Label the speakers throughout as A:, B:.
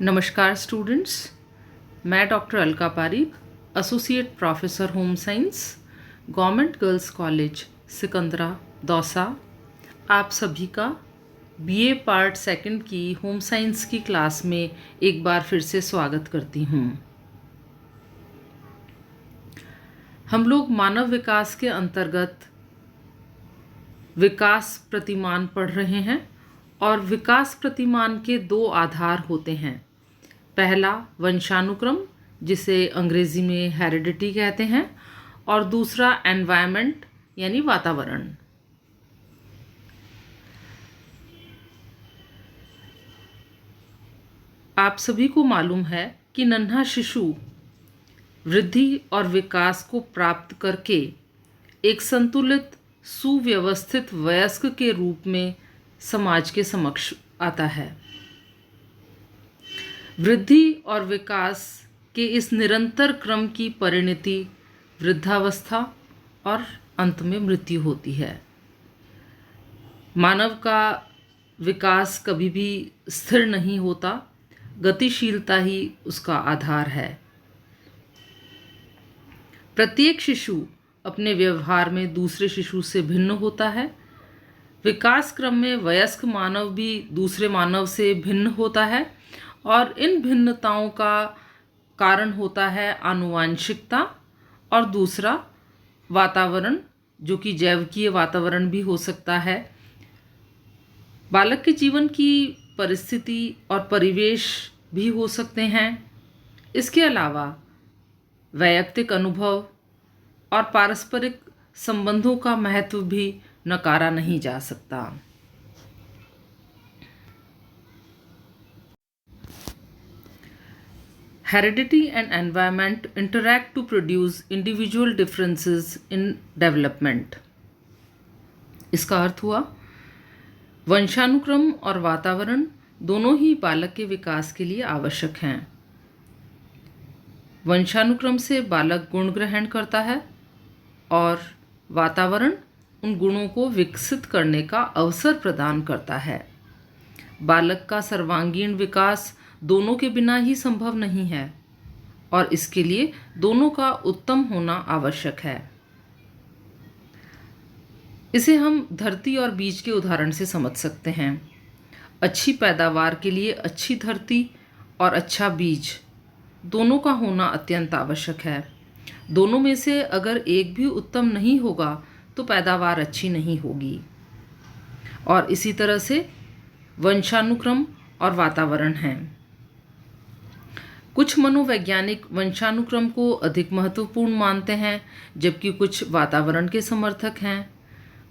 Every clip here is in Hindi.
A: नमस्कार स्टूडेंट्स, मैं doctor Alka Pareek, associate professor home science, government girls college Sikandra Dausa, आप सभी का बीए पार्ट सेकंड की होम साइंस की क्लास में एक बार फिर से स्वागत करती हूँ। हम लोग मानव विकास के अंतर्गत विकास प्रतिमान पढ़ रहे हैं और विकास प्रतिमान के दो आधार होते हैं। पहला वंशानुक्रम, जिसे अंग्रेजी में हेरिडिटी कहते हैं, और दूसरा एनवायरनमेंट यानी वातावरण। आप सभी को मालूम है कि नन्हा शिशु वृद्धि और विकास को प्राप्त करके एक संतुलित सुव्यवस्थित वयस्क के रूप में समाज के समक्ष आता है। वृद्धि और विकास के इस निरंतर क्रम की परिणति वृद्धावस्था और अंत में मृत्यु होती है। मानव का विकास कभी भी स्थिर नहीं होता, गतिशीलता ही उसका आधार है। प्रत्येक शिशु अपने व्यवहार में दूसरे शिशु से भिन्न होता है। विकास क्रम में वयस्क मानव भी दूसरे मानव से भिन्न होता है और इन भिन्नताओं का कारण होता है आनुवांशिकता और दूसरा वातावरण, जो कि जैविकीय वातावरण भी हो सकता है। बालक के जीवन की परिस्थिति और परिवेश भी हो सकते हैं। इसके अलावा वैयक्तिक अनुभव और पारस्परिक संबंधों का महत्व भी नकारा नहीं जा सकता। Heredity and environment interact to produce individual differences in development. इसका अर्थ हुआ वंशानुक्रम और वातावरण दोनों ही बालक के विकास के लिए आवश्यक हैं। वंशानुक्रम से बालक गुण ग्रहण करता है और वातावरण उन गुणों को विकसित करने का अवसर प्रदान करता है। बालक का सर्वांगीण विकास दोनों के बिना ही संभव नहीं है और इसके लिए दोनों का उत्तम होना आवश्यक है। इसे हम धरती और बीज के उदाहरण से समझ सकते हैं। अच्छी पैदावार के लिए अच्छी धरती और अच्छा बीज दोनों का होना अत्यंत आवश्यक है। दोनों में से अगर एक भी उत्तम नहीं होगा तो पैदावार अच्छी नहीं होगी। और इसी तरह से वंशानुक्रम और वातावरण हैं। कुछ मनोवैज्ञानिक वंशानुक्रम को अधिक महत्वपूर्ण मानते हैं, जबकि कुछ वातावरण के समर्थक हैं।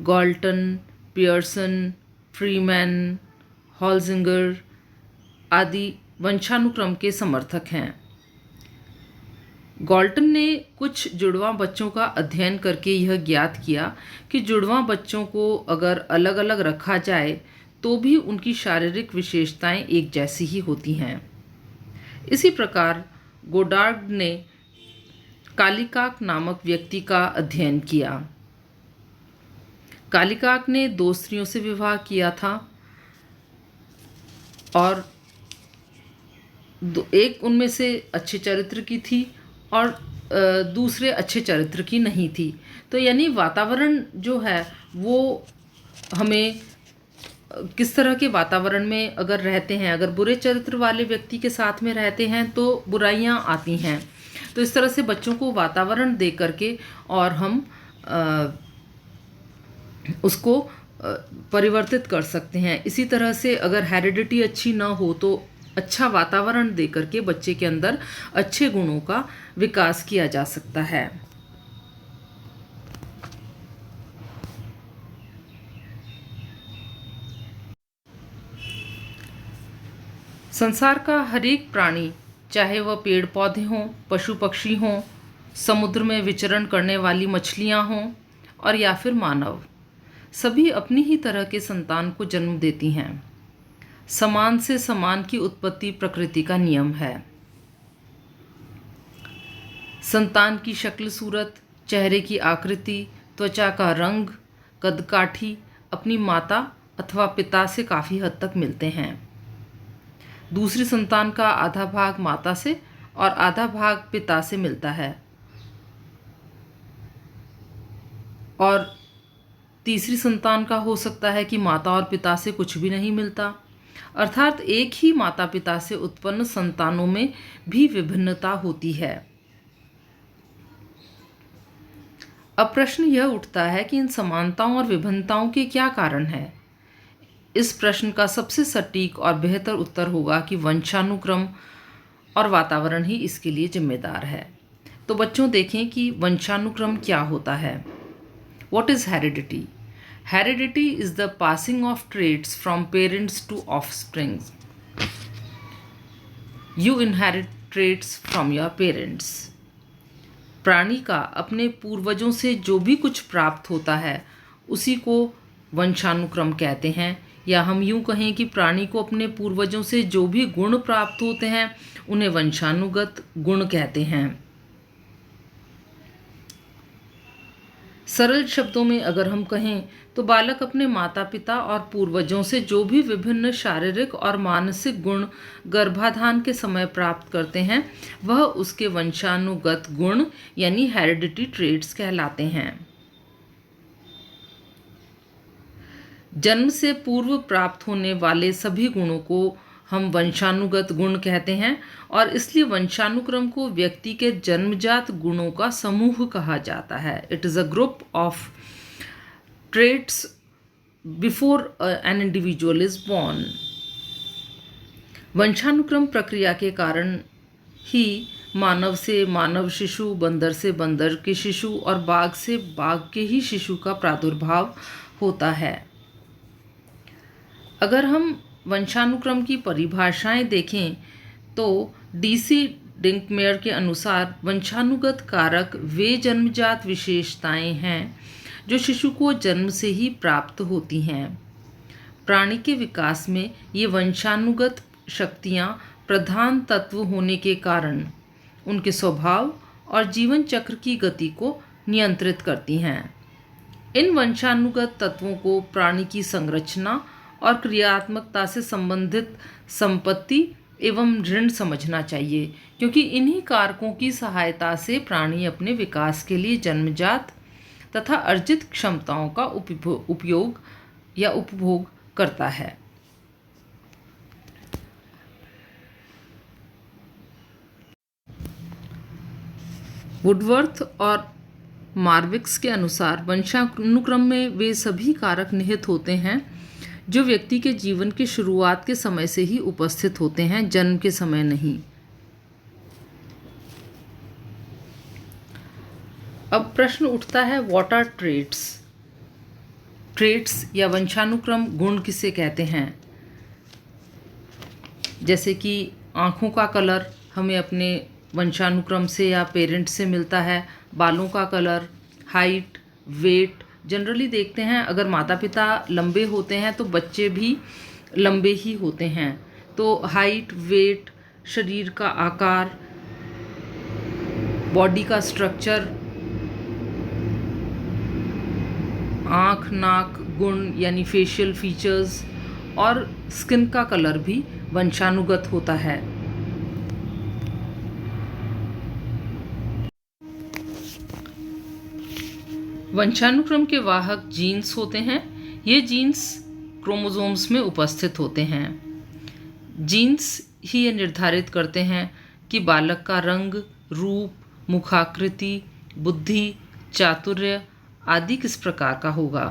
A: गॉल्टन, पियर्सन, फ्रीमैन, हॉल्जिंगर आदि वंशानुक्रम के समर्थक हैं। गॉल्टन ने कुछ जुड़वां बच्चों का अध्ययन करके यह ज्ञात किया कि जुड़वां बच्चों को अगर अलग अलग रखा जाए तो भी उनकी शारीरिक विशेषताएं एक जैसी ही होती हैं। इसी प्रकार गोडार्ड ने कालिकाक नामक व्यक्ति का अध्ययन किया। कालिकाक ने 2 स्त्रियों से विवाह किया था और एक उनमें से अच्छे चरित्र की थी और दूसरे अच्छे चरित्र की नहीं थी। तो यानी वातावरण जो है वो हमें किस तरह के वातावरण में अगर रहते हैं, अगर बुरे चरित्र वाले व्यक्ति के साथ में रहते हैं तो बुराइयां आती हैं। तो इस तरह से बच्चों को वातावरण दे करके और हम उसको परिवर्तित कर सकते हैं। इसी तरह से अगर हेरिडिटी अच्छी ना हो तो अच्छा वातावरण दे करके बच्चे के अंदर अच्छे गुणों का विकास किया जा सकता है। संसार का हर एक प्राणी, चाहे वह पेड़ पौधे हों, पशु पक्षी हों, समुद्र में विचरण करने वाली मछलियां हों और या फिर मानव, सभी अपनी ही तरह के संतान को जन्म देती हैं। समान से समान की उत्पत्ति प्रकृति का नियम है। संतान की शक्ल सूरत, चेहरे की आकृति, त्वचा का रंग, कदकाठी अपनी माता अथवा पिता से काफ़ी हद तक मिलते हैं। दूसरी संतान का आधा भाग माता से और आधा भाग पिता से मिलता है, और तीसरी संतान का हो सकता है कि माता और पिता से कुछ भी नहीं मिलता। अर्थात एक ही माता पिता से उत्पन्न संतानों में भी विभिन्नता होती है। अब प्रश्न यह उठता है कि इन समानताओं और विभिन्नताओं के क्या कारण हैं। इस प्रश्न का सबसे सटीक और बेहतर उत्तर होगा कि वंशानुक्रम और वातावरण ही इसके लिए जिम्मेदार है। तो बच्चों, देखें कि वंशानुक्रम क्या होता है। What is heredity? Heredity is the passing of traits from parents to offspring. You inherit traits from your parents. प्राणी का अपने पूर्वजों से जो भी कुछ प्राप्त होता है उसी को वंशानुक्रम कहते हैं, या हम यूं कहें कि प्राणी को अपने पूर्वजों से जो भी गुण प्राप्त होते हैं उन्हें वंशानुगत गुण कहते हैं। सरल शब्दों में अगर हम कहें तो बालक अपने माता पिता और पूर्वजों से जो भी विभिन्न शारीरिक और मानसिक गुण गर्भाधान के समय प्राप्त करते हैं वह उसके वंशानुगत गुण यानी हेरिडिटी ट्रेट्स कहलाते हैं। जन्म से पूर्व प्राप्त होने वाले सभी गुणों को हम वंशानुगत गुण कहते हैं, और इसलिए वंशानुक्रम को व्यक्ति के जन्मजात गुणों का समूह कहा जाता है। It is a group of traits before an individual is born. वंशानुक्रम प्रक्रिया के कारण ही मानव से मानव शिशु, बंदर से बंदर के शिशु और बाघ से बाघ के ही शिशु का प्रादुर्भाव होता है। अगर हम वंशानुक्रम की परिभाषाएं देखें तो DC डिंकमेयर के अनुसार वंशानुगत कारक वे जन्मजात विशेषताएं हैं जो शिशु को जन्म से ही प्राप्त होती हैं। प्राणी के विकास में ये वंशानुगत शक्तियां प्रधान तत्व होने के कारण उनके स्वभाव और जीवन चक्र की गति को नियंत्रित करती हैं। इन वंशानुगत तत्वों को प्राणी की संरचना और क्रियात्मकता से संबंधित संपत्ति एवं ऋण समझना चाहिए, क्योंकि इन्हीं कारकों की सहायता से प्राणी अपने विकास के लिए जन्मजात तथा अर्जित क्षमताओं का उपयोग या उपभोग करता है। वुडवर्थ और मार्विक्स के अनुसार वंशानुक्रम में वे सभी कारक निहित होते हैं जो व्यक्ति के जीवन की शुरुआत के समय से ही उपस्थित होते हैं, जन्म के समय नहीं। अब प्रश्न उठता है, व्हाट आर ट्रेट्स? ट्रेट्स या वंशानुक्रम गुण किसे कहते हैं? जैसे कि आँखों का कलर हमें अपने वंशानुक्रम से या पेरेंट्स से मिलता है, बालों का कलर, हाइट, वेट। जनरली देखते हैं अगर माता पिता लंबे होते हैं तो बच्चे भी लंबे ही होते हैं। तो हाइट, वेट, शरीर का आकार, बॉडी का स्ट्रक्चर, आँख, नाक, गुण यानी फेशियल फीचर्स और स्किन का कलर भी वंशानुगत होता है। वंशानुक्रम के वाहक जीन्स होते हैं। ये जीन्स क्रोमोसोम्स में उपस्थित होते हैं। जीन्स ही ये निर्धारित करते हैं कि बालक का रंग, रूप, मुखाकृति, बुद्धि, चातुर्य आदि किस प्रकार का होगा।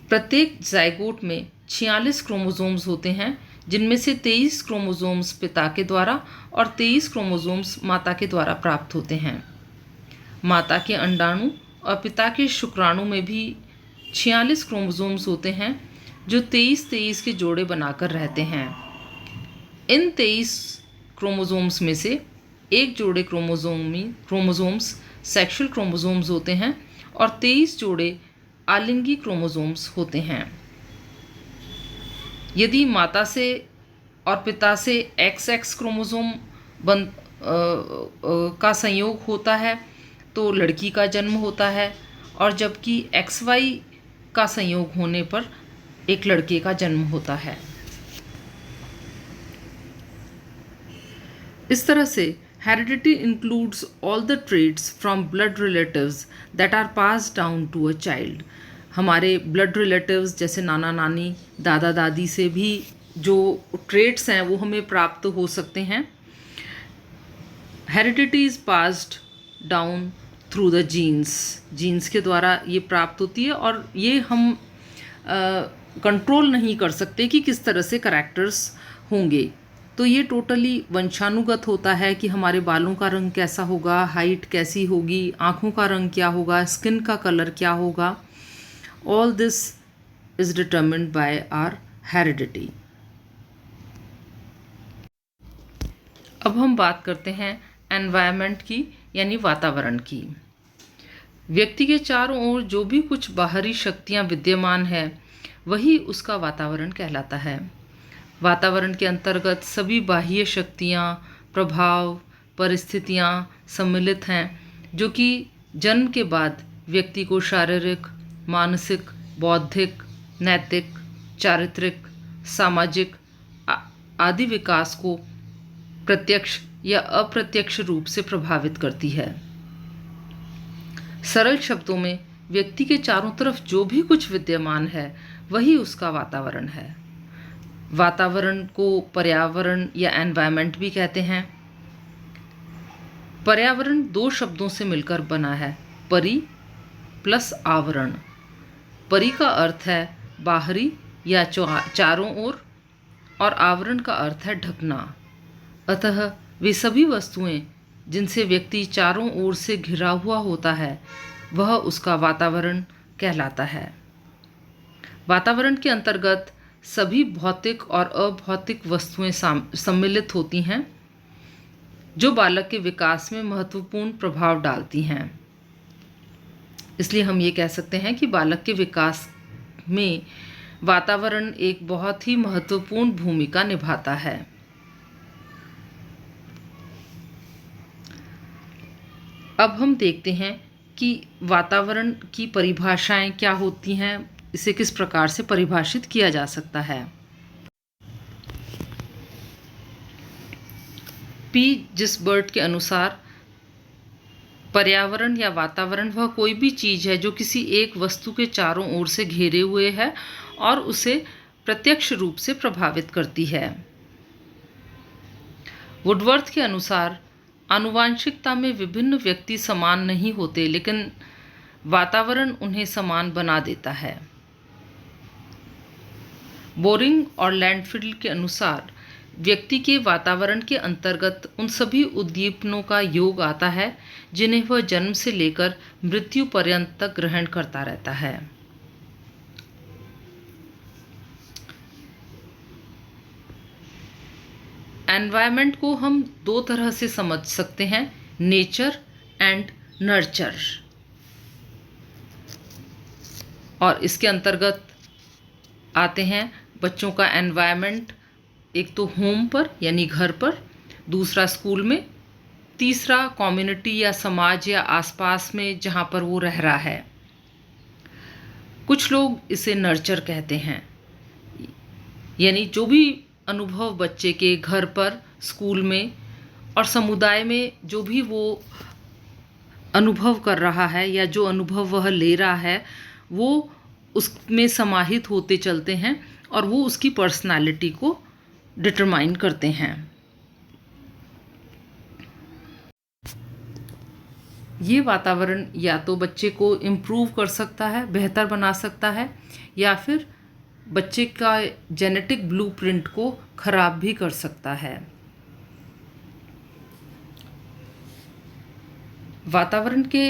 A: प्रत्येक जाइगोट में 46 क्रोमोसोम्स होते हैं, जिनमें से 23 क्रोमोसोम्स पिता के द्वारा और 23 क्रोमोसोम्स माता के द्वारा प्राप्त होते हैं। माता के अंडाणु और पिता के शुक्राणु में भी 46 क्रोमोसोम्स होते हैं जो 23-23 के जोड़े बनाकर रहते हैं। इन 23 क्रोमोसोम्स में से एक जोड़े क्रोमोसोम्स सेक्सुअल क्रोमोसोम्स होते हैं और 23 जोड़े आलिंगी क्रोमोसोम्स होते हैं। यदि माता से और पिता से XX क्रोमोसोम का संयोग होता है तो लड़की का जन्म होता है, और जबकि XY का संयोग होने पर एक लड़के का जन्म होता है। इस तरह से heredity includes all the traits from blood relatives that are pass down to a child. हमारे ब्लड रिलेटिव्स जैसे नाना नानी, दादा दादी से भी जो ट्रेट्स हैं वो हमें प्राप्त हो सकते हैं। Heredity is passed down through the genes के द्वारा ये प्राप्त होती है, और ये हम कंट्रोल नहीं कर सकते कि किस तरह से करैक्टर्स होंगे। तो ये टोटली वंशानुगत होता है कि हमारे बालों का रंग कैसा होगा, हाइट कैसी होगी, आँखों का रंग क्या होगा, स्किन का कलर क्या होगा। All this is determined by our heredity. अब हम बात करते हैं एनवायरनमेंट की, यानी वातावरण की। व्यक्ति के चारों ओर जो भी कुछ बाहरी शक्तियाँ विद्यमान है वही उसका वातावरण कहलाता है। वातावरण के अंतर्गत सभी बाह्य शक्तियाँ, प्रभाव, परिस्थितियाँ सम्मिलित हैं जो कि जन्म के बाद व्यक्ति को शारीरिक, मानसिक, बौद्धिक, नैतिक, चारित्रिक, सामाजिक आदि विकास को प्रत्यक्ष या अप्रत्यक्ष रूप से प्रभावित करती है। सरल शब्दों में व्यक्ति के चारों तरफ जो भी कुछ विद्यमान है वही उसका वातावरण है। वातावरण को पर्यावरण या एनवायरनमेंट भी कहते हैं। पर्यावरण दो शब्दों से मिलकर बना है, परि प्लस आवरण। परि का अर्थ है बाहरी या चारों ओर, और आवरण का अर्थ है ढकना। अतः वे सभी वस्तुएं जिनसे व्यक्ति चारों ओर से घिरा हुआ होता है वह उसका वातावरण कहलाता है। वातावरण के अंतर्गत सभी भौतिक और अभौतिक वस्तुएं सम्मिलित होती हैं जो बालक के विकास में महत्वपूर्ण प्रभाव डालती हैं। इसलिए हम ये कह सकते हैं कि बालक के विकास में वातावरण एक बहुत ही महत्वपूर्ण भूमिका निभाता है। अब हम देखते हैं कि वातावरण की परिभाषाएं क्या होती हैं, इसे किस प्रकार से परिभाषित किया जा सकता है। पी जिसबर्ट के अनुसार पर्यावरण या वातावरण वह कोई भी चीज़ है जो किसी एक वस्तु के चारों ओर से घेरे हुए है और उसे प्रत्यक्ष रूप से प्रभावित करती है। वुडवर्थ के अनुसार आनुवांशिकता में विभिन्न व्यक्ति समान नहीं होते, लेकिन वातावरण उन्हें समान बना देता है। बोरिंग और लैंडफील्ड के अनुसार व्यक्ति के वातावरण के अंतर्गत उन सभी उद्दीपनों का योग आता है जिन्हें वह जन्म से लेकर मृत्यु पर्यंत तक ग्रहण करता रहता है। एनवायरनमेंट को हम दो तरह से समझ सकते हैं, नेचर एंड नर्चर। और इसके अंतर्गत आते हैं बच्चों का एनवायरनमेंट, एक तो होम पर यानी घर पर, दूसरा स्कूल में, तीसरा कम्युनिटी या समाज या आसपास में जहाँ पर वो रह रहा है। कुछ लोग इसे नर्चर कहते हैं, यानी जो भी अनुभव बच्चे के घर पर, स्कूल में और समुदाय में जो भी वो अनुभव कर रहा है या जो अनुभव वह ले रहा है वो उसमें समाहित होते चलते हैं और वो उसकी पर्सनालिटी को डिटरमाइन करते हैं। ये वातावरण या तो बच्चे को इम्प्रूव कर सकता है, बेहतर बना सकता है, या फिर बच्चे का जेनेटिक ब्लूप्रिंट को खराब भी कर सकता है। वातावरण के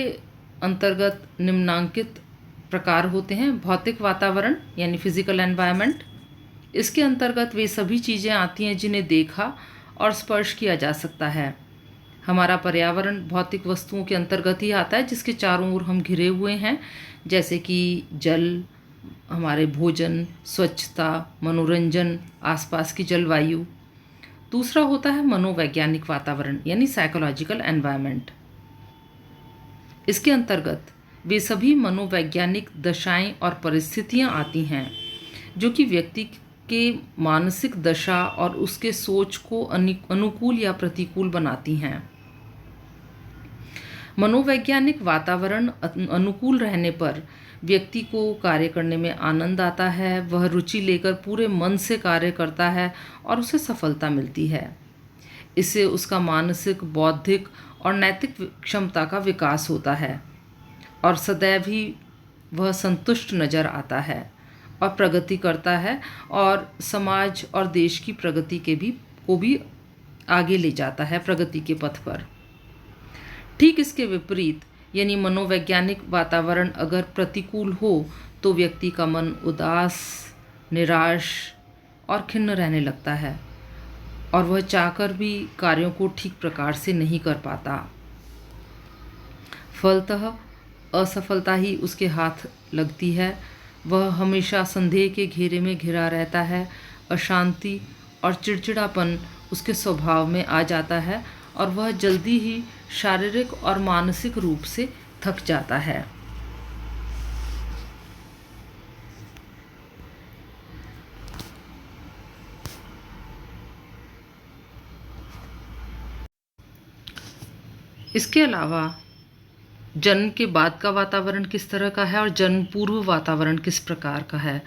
A: अंतर्गत निम्नांकित प्रकार होते हैं। भौतिक वातावरण यानी फिजिकल एनवायरनमेंट, इसके अंतर्गत वे सभी चीज़ें आती हैं जिन्हें देखा और स्पर्श किया जा सकता है। हमारा पर्यावरण भौतिक वस्तुओं के अंतर्गत ही आता है जिसके चारों ओर हम घिरे हुए हैं, जैसे कि जल, हमारे भोजन, स्वच्छता, मनोरंजन, आसपास की जलवायु। दूसरा होता है मनोवैज्ञानिक वातावरण यानी साइकोलॉजिकल एनवायरनमेंट। इसके अंतर्गत वे सभी मनोवैज्ञानिक दशाएं और परिस्थितियां आती हैं जो कि व्यक्ति के मानसिक दशा और उसके सोच को अनुकूल या प्रतिकूल बनाती हैं। मनोवैज्ञानिक वातावरण अनुकूल रहने पर व्यक्ति को कार्य करने में आनंद आता है, वह रुचि लेकर पूरे मन से कार्य करता है और उसे सफलता मिलती है। इससे उसका मानसिक, बौद्धिक और नैतिक क्षमता का विकास होता है और सदैव ही वह संतुष्ट नजर आता है और प्रगति करता है और समाज और देश की प्रगति को भी आगे ले जाता है प्रगति के पथ पर। ठीक इसके विपरीत यानी मनोवैज्ञानिक वातावरण अगर प्रतिकूल हो तो व्यक्ति का मन उदास, निराश और खिन्न रहने लगता है और वह चाहकर भी कार्यों को ठीक प्रकार से नहीं कर पाता। फलतः असफलता ही उसके हाथ लगती है। वह हमेशा संदेह के घेरे में घिरा रहता है। अशांति और चिड़चिड़ापन उसके स्वभाव में आ जाता है और वह जल्दी ही शारीरिक और मानसिक रूप से थक जाता है। इसके अलावा जन्म के बाद का वातावरण किस तरह का है और जन्म पूर्व वातावरण किस प्रकार का है।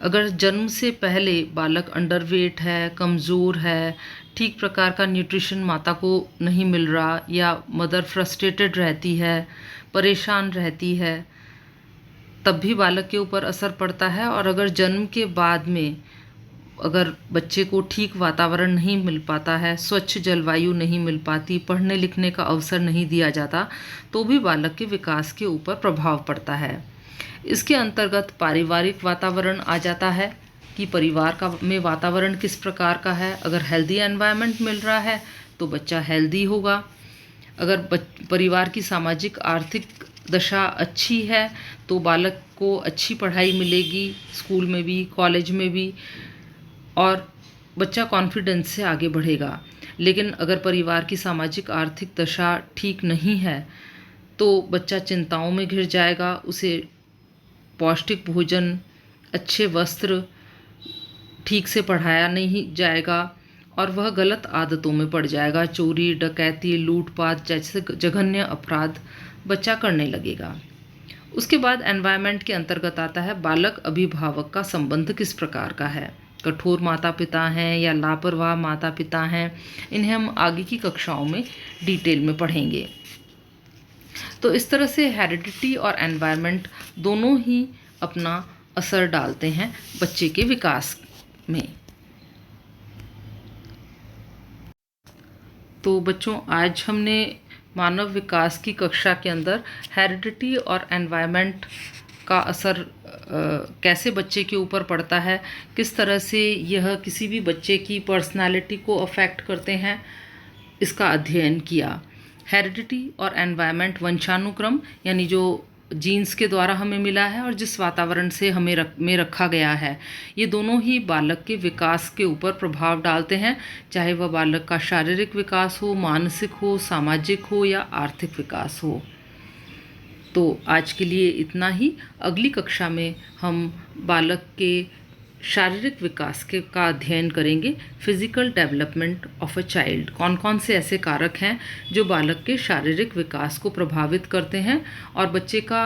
A: अगर जन्म से पहले बालक अंडरवेट है, कमज़ोर है, ठीक प्रकार का न्यूट्रिशन माता को नहीं मिल रहा या मदर फ्रस्ट्रेटेड रहती है, परेशान रहती है, तब भी बालक के ऊपर असर पड़ता है। और अगर जन्म के बाद में अगर बच्चे को ठीक वातावरण नहीं मिल पाता है, स्वच्छ जलवायु नहीं मिल पाती, पढ़ने लिखने का अवसर नहीं दिया जाता, तो भी बालक के विकास के ऊपर प्रभाव पड़ता है। इसके अंतर्गत पारिवारिक वातावरण आ जाता है कि परिवार का में वातावरण किस प्रकार का है। अगर हेल्दी एनवायरनमेंट मिल रहा है तो बच्चा हेल्दी होगा। अगर परिवार की सामाजिक आर्थिक दशा अच्छी है तो बालक को अच्छी पढ़ाई मिलेगी, स्कूल में भी, कॉलेज में भी, और बच्चा कॉन्फिडेंस से आगे बढ़ेगा। लेकिन अगर परिवार की सामाजिक आर्थिक दशा ठीक नहीं है तो बच्चा चिंताओं में घिर जाएगा। उसे पौष्टिक भोजन, अच्छे वस्त्र ठीक से पढ़ाया नहीं जाएगा और वह गलत आदतों में पड़ जाएगा। चोरी, डकैती, लूटपाट जैसे जघन्य अपराध बच्चा करने लगेगा। उसके बाद एनवायरनमेंट के अंतर्गत आता है बालक अभिभावक का संबंध किस प्रकार का है। कठोर माता पिता हैं या लापरवाह माता पिता हैं, इन्हें हम आगे की कक्षाओं में डिटेल में पढ़ेंगे। तो इस तरह से हेरिडिटी और एनवायरनमेंट दोनों ही अपना असर डालते हैं बच्चे के विकास में। तो बच्चों, आज हमने मानव विकास की कक्षा के अंदर हेरिडिटी और एनवायरनमेंट का असर कैसे बच्चे के ऊपर पड़ता है, किस तरह से यह किसी भी बच्चे की पर्सनालिटी को अफेक्ट करते हैं, इसका अध्ययन किया। हेरिडिटी और एनवायरनमेंट वंशानुक्रम यानी जो जीन्स के द्वारा हमें मिला है और जिस वातावरण से हमें में रखा गया है, ये दोनों ही बालक के विकास के ऊपर प्रभाव डालते हैं, चाहे वह बालक का शारीरिक विकास हो, मानसिक हो, सामाजिक हो या आर्थिक विकास हो। तो आज के लिए इतना ही। अगली कक्षा में हम बालक के शारीरिक विकास का अध्ययन करेंगे। Physical development of a child, कौन कौन से ऐसे कारक हैं जो बालक के शारीरिक विकास को प्रभावित करते हैं और बच्चे का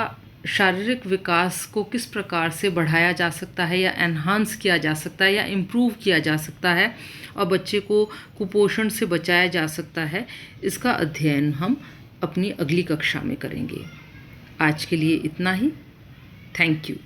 A: शारीरिक विकास को किस प्रकार से बढ़ाया जा सकता है या एनहांस किया जा सकता है या इम्प्रूव किया जा सकता है और बच्चे को कुपोषण से बचाया जा सकता है। इसका अध्ययन हम अपनी अगली कक्षा में करेंगे। आज के लिए इतना ही। Thank you.